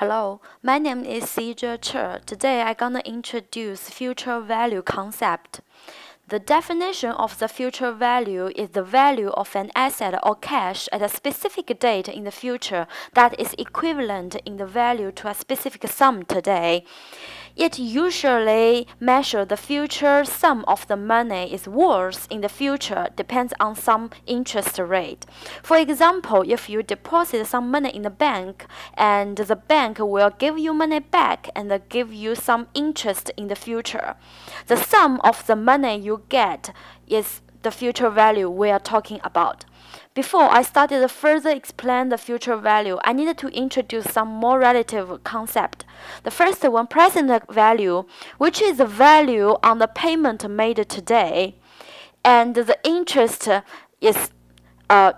Hello, my name is Sijie Che. Today I'm gonna introduce future value concept. The definition of the future value is the value of an asset or cash at a specific date in the future that is equivalent in the value to a specific sum today. It usually measures the future sum of the money is worth in the future depends on some interest rate. For example, if you deposit some money in the bank and the bank will give you money back and give you some interest in the future, the sum of the money you get is the future value we are talking about. Before I started to further explain the future value, I needed to introduce some more relative concept. The first one, present value, which is the value on the payment made today, and the interest is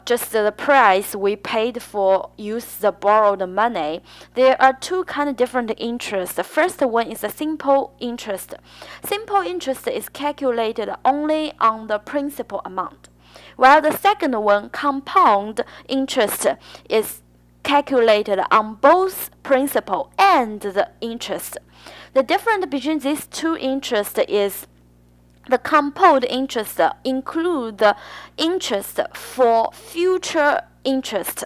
just the price we paid for use the borrowed money. There are two kind of different interests. The first one is a simple interest. Simple interest is calculated only on the principal amount, while the second one, compound interest, is calculated on both principal and the interest. The difference between these two interests is the compound interest include the interest for future interest,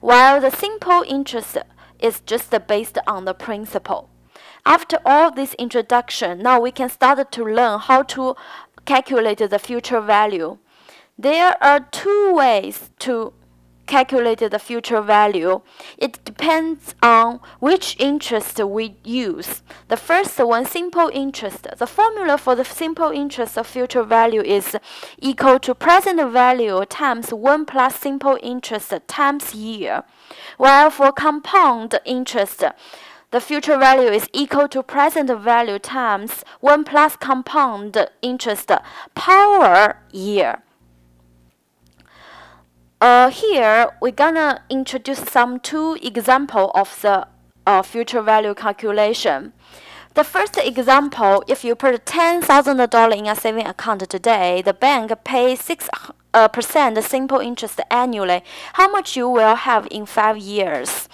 while the simple interest is just based on the principal. After all this introduction, now we can start to learn how to calculate the future value. There are two ways to calculate the future value. It depends on which interest we use. The first one, simple interest. The formula for the simple interest of future value is equal to present value times 1 plus simple interest times year. While for compound interest, the future value is equal to present value times 1 plus compound interest power year. Here we're gonna introduce two examples of the future value calculation. The first example, if you put $10,000 in a saving account today, the bank pays 6% simple interest annually. How much you will have in 5 years?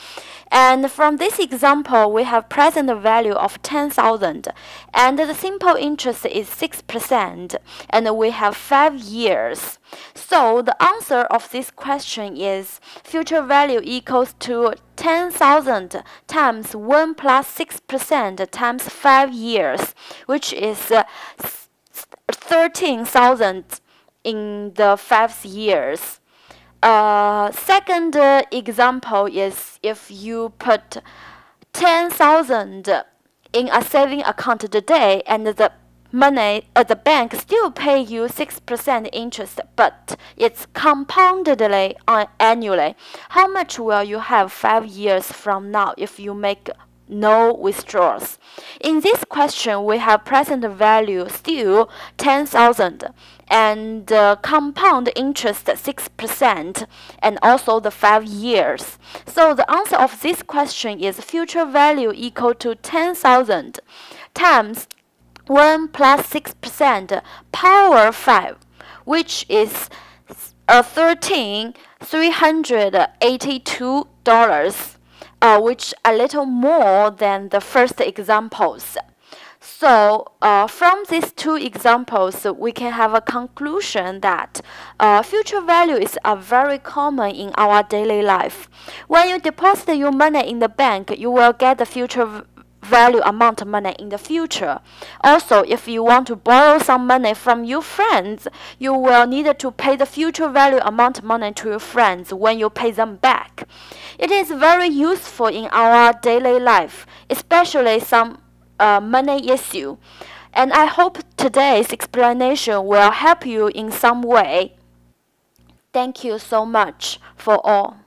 And from this example, we have present value of 10,000, and the simple interest is 6%, and we have 5 years. So the answer of this question is future value equals to 10,000 times 1 plus 6% times 5 years, which is 13,000 in the 5 years. Second example is if you put 10,000 in a saving account today and the money at the bank still pay you 6% interest, but it's compoundedly annually. How much will you have 5 years from now if you make no withdrawals? In this question, we have present value still 10,000 and compound interest 6% and also the 5 years. So the answer of this question is future value equal to 10,000 times 1 plus 6% power 5, which is $13,382, which a little more than the first examples. So from these two examples, we can have a conclusion that future value is very common in our daily life. When you deposit your money in the bank, you will get the future value amount of money in the future. Also, if you want to borrow some money from your friends, you will need to pay the future value amount of money to your friends when you pay them back. It is very useful in our daily life, especially some money issue. And I hope today's explanation will help you in some way. Thank you so much for all.